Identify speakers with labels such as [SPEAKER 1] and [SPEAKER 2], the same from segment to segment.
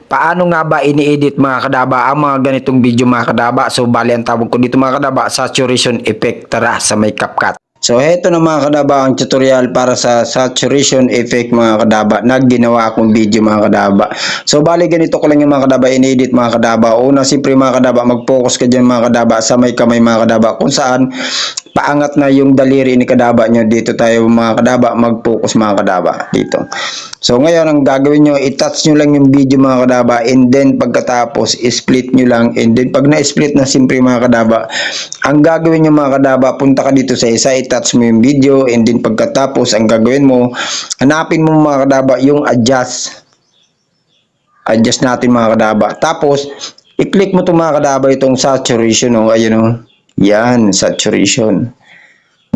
[SPEAKER 1] Paano nga ba ini-edit mga kadaba ang mga ganitong video mga kadaba? So bali ang tawag ko dito mga kadaba, saturation effect. Tara sa may CapCut. So heto na mga kadaba ang tutorial para sa saturation effect mga kadaba na ginawa akong video mga kadaba. So bali ganito ko lang yung mga kadaba in-edit mga kadaba. Una siyempre mga kadaba mag-focus ka dyan mga kadaba sa may kamay mga kadaba kung saan paangat na yung daliri ni kadaba nyo. Dito tayo mga kadaba mag-focus mga kadaba dito. So ngayon ang gagawin nyo, i-touch nyo lang yung video mga kadaba and then pagkatapos i-split nyo lang and then pag na-split na siyempre mga kadaba, ang gagawin nyo mga kadaba, punta ka dito sa isa, i-touch mo yung video and then pagkatapos ang gagawin mo, hanapin mo mga kadaba yung adjust natin mga kadaba. Tapos i-click mo to mga kadaba itong saturation ayun yan, saturation.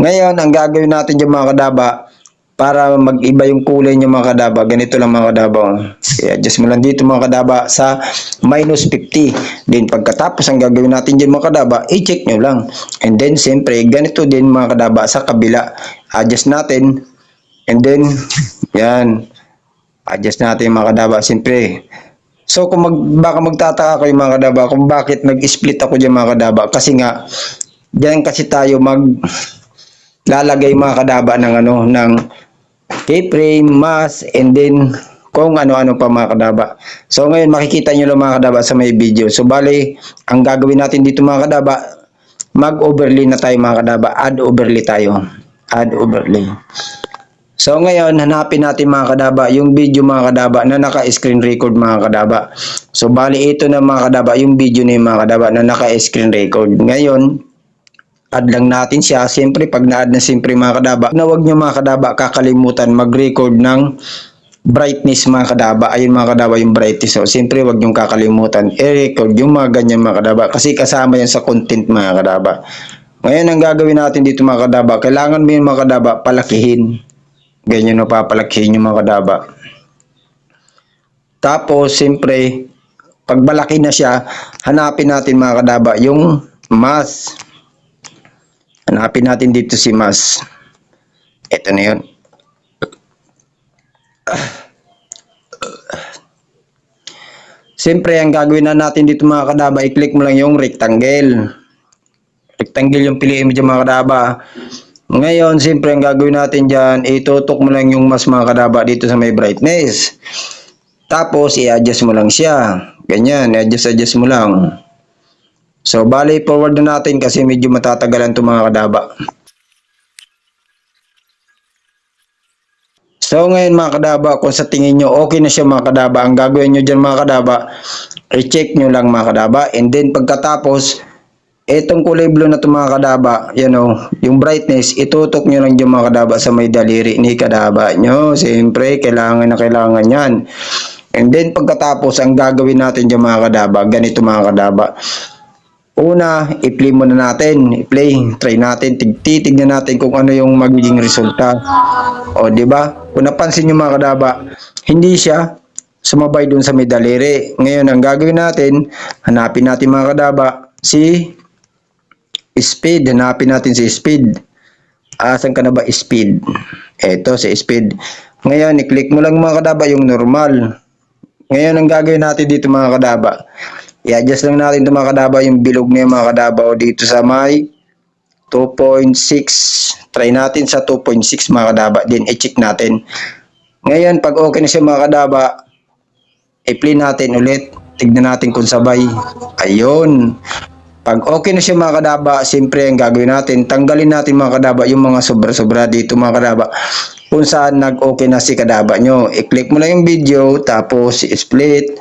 [SPEAKER 1] Ngayon, ang gagawin natin dyan mga kadaba, para mag-iba yung kulay niya mga kadaba, ganito lang mga kadaba. I-adjust mo lang dito mga kadaba sa minus 50. Then pagkatapos, ang gagawin natin dyan mga kadaba, i-check nyo lang. And then, siyempre, ganito din mga kadaba sa kabila. Adjust natin. And then, yan. Adjust natin mga kadaba, siyempre. So kung baka magtataka kayo mga kadaba kung bakit nag-split ako dyan mga kadaba, kasi nga diyan kasi tayo lalagay mga kadaba ng ng keyframe, mask, and then kung ano-ano pa mga kadaba. So ngayon makikita nyo lang mga kadaba sa may video. So bali, ang gagawin natin dito mga kadaba, mag-overlay na tayo mga kadaba, add overlay tayo. Add overlay. So ngayon, hanapin natin mga kadaba yung video mga kadaba na naka-screen record mga kadaba. So bali ito na mga kadaba yung video na yung mga kadaba na naka-screen record. Ngayon, add lang natin siya. Siyempre pag na-add na siyempre mga kadaba, na huwag nyo mga kadaba kakalimutan mag-record ng brightness mga kadaba. Ayun mga kadaba yung brightness. So siyempre huwag nyo kakalimutan i-record yung mga ganyan mga kadaba kasi kasama yan sa content mga kadaba. Ngayon ang gagawin natin dito mga kadaba, kailangan mo yung mga kadaba palakihin. Ganyan o papalakihin yung mga kadaba. Tapos, siyempre, pag malaki na siya, hanapin natin mga kadaba yung mask. Hanapin natin dito si mask. Ito na yun. Siyempre, ang gagawin na natin dito mga kadaba, i-click mo lang yung rectangle. Rectangle yung piliin mo dyan mga kadaba. Ngayon, siyempre, ang gagawin natin dyan, itutok mo lang yung mas mga kadaba dito sa may brightness. Tapos, i-adjust mo lang siya. Ganyan, i-adjust mo lang. So, bali, forward na natin kasi medyo matatagalan ito mga kadaba. So, ngayon mga kadaba, kung sa tingin nyo, okay na siya mga kadaba. Ang gagawin nyo dyan mga kadaba, i-check nyo lang mga kadaba. And then, pagkatapos, itong kulay blue na ito mga kadaba, yan yung brightness, itutok nyo lang dyan mga kadaba sa may daliri ni kadaba nyo. Siyempre, kailangan na kailangan yan. And then, pagkatapos, ang gagawin natin dyan mga kadaba, ganito mga kadaba. Una, i-play muna natin. I-play, try natin, titignan natin kung ano yung magiging resulta. O, di ba? Kung napansin nyo mga kadaba, hindi siya sumabay dun sa may daliri. Ngayon, ang gagawin natin, hanapin natin mga kadaba, si speed, hanapin natin si speed. Asan ka na ba speed? Eto si speed. Ngayon, i-click mo lang mga kadaba yung normal. Ngayon, ang gagawin natin dito mga kadaba, i-adjust lang natin ito mga kadaba yung bilog niya mga kadaba o dito sa may 2.6. Try natin sa 2.6 mga kadaba. Then, i-check natin. Ngayon, pag okay na siya mga kadaba, i-play natin ulit. Tignan natin kung sabay. Ayun. Pag okay na siya mga kadaba, siyempre ang gagawin natin, tanggalin natin mga kadaba yung mga sobra-sobra dito mga kadaba kung saan nag-okay na si kadaba nyo. I-click mo lang yung video, tapos i-split,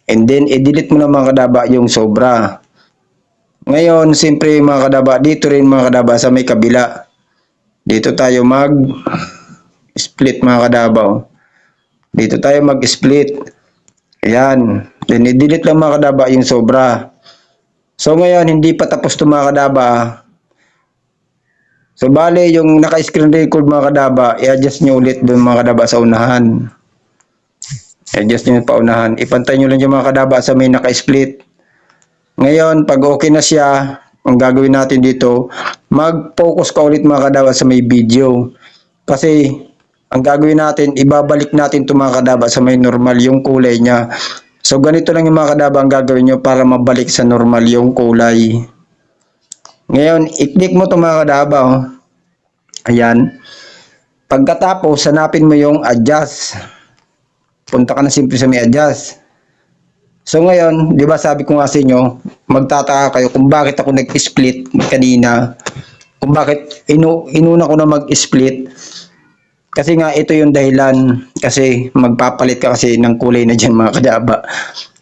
[SPEAKER 1] and then i-delete mo na mga kadaba yung sobra. Ngayon, siyempre mga kadaba, dito rin mga kadaba sa may kabila. Dito tayo mag-split mga kadaba. Dito tayo mag-split. Ayan. Then i-delete lang mga kadaba yung sobra. So ngayon, hindi pa tapos ito mga kadaba. So bale, yung naka-screen record mga kadaba, i-adjust nyo ulit doon mga kadaba sa unahan. I-adjust nyo pa unahan. Ipantay nyo lang yung mga kadaba sa may naka-split. Ngayon, pag okay na siya, ang gagawin natin dito, mag-focus ka ulit mga kadaba sa may video. Kasi, ang gagawin natin, ibabalik natin ito mga kadaba sa may normal yung kulay niya. So ganito lang yung mga kadaba ang gagawin nyo para mabalik sa normal yung kulay. Ngayon, i-click mo itong mga kadaba. Oh. Ayan. Pagkatapos, hanapin mo yung adjust. Punta ka na simple sa may adjust. So ngayon, di ba sabi ko nga sa inyo, magtataka kayo kung bakit ako nag-split kanina. Kung bakit inuna ko na mag-split. Kasi nga ito yung dahilan. Kasi magpapalit ka kasi ng kulay na dyan mga kadaba.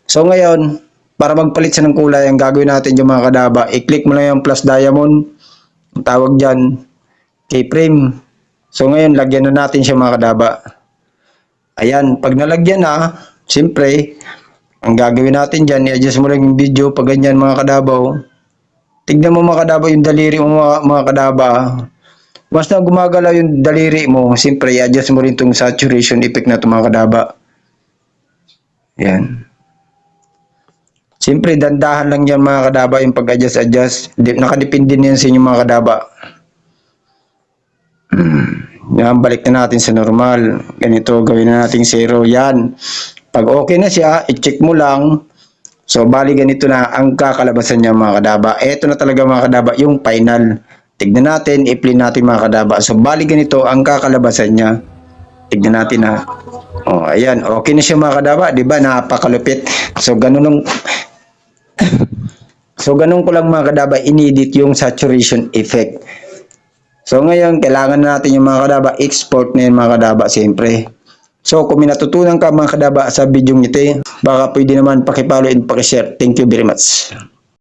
[SPEAKER 1] So ngayon, para magpalit siya ng kulay, ang gagawin natin yung mga kadaba, i-click mo lang yung plus diamond. Ang tawag dyan, keyframe. So ngayon, lagyan na natin siya mga kadaba. Ayan, pag nalagyan na, siyempre, ang gagawin natin dyan, i-adjust mo lang yung video pag ganyan mga kadabaw. Tignan mo mga kadabaw yung daliri mo mga kadaba. Once na gumagalaw yung daliri mo, siyempre, i-adjust mo rin itong saturation effect na ito mga kadaba. Ayan. Siyempre, dandahan lang yan mga kadaba yung pag-adjust. Nakadepende na yan sa inyo mga kadaba. Yan, balik na natin sa normal. Ganito, gawin na natin 0. Yan. Pag okay na siya, i-check mo lang. So, bali ganito na ang kakalabasan niya mga kadaba. Ito na talaga mga kadaba, yung final. Tignan natin, i-play natin mga kadaba. So, bali ganito ang kakalabasan niya. Tignan natin ha. Oh, ayan. Okay na siya mga kadaba. Diba? Napakalupit. So, ganun ko lang mga kadaba, inedit yung saturation effect. So ngayon, kailangan natin yung mga kadaba, export na yung mga kadaba siyempre. So kung may natutunan ka mga kadaba sa video nito, baka pwede naman pakipollow and pakishare. Thank you very much.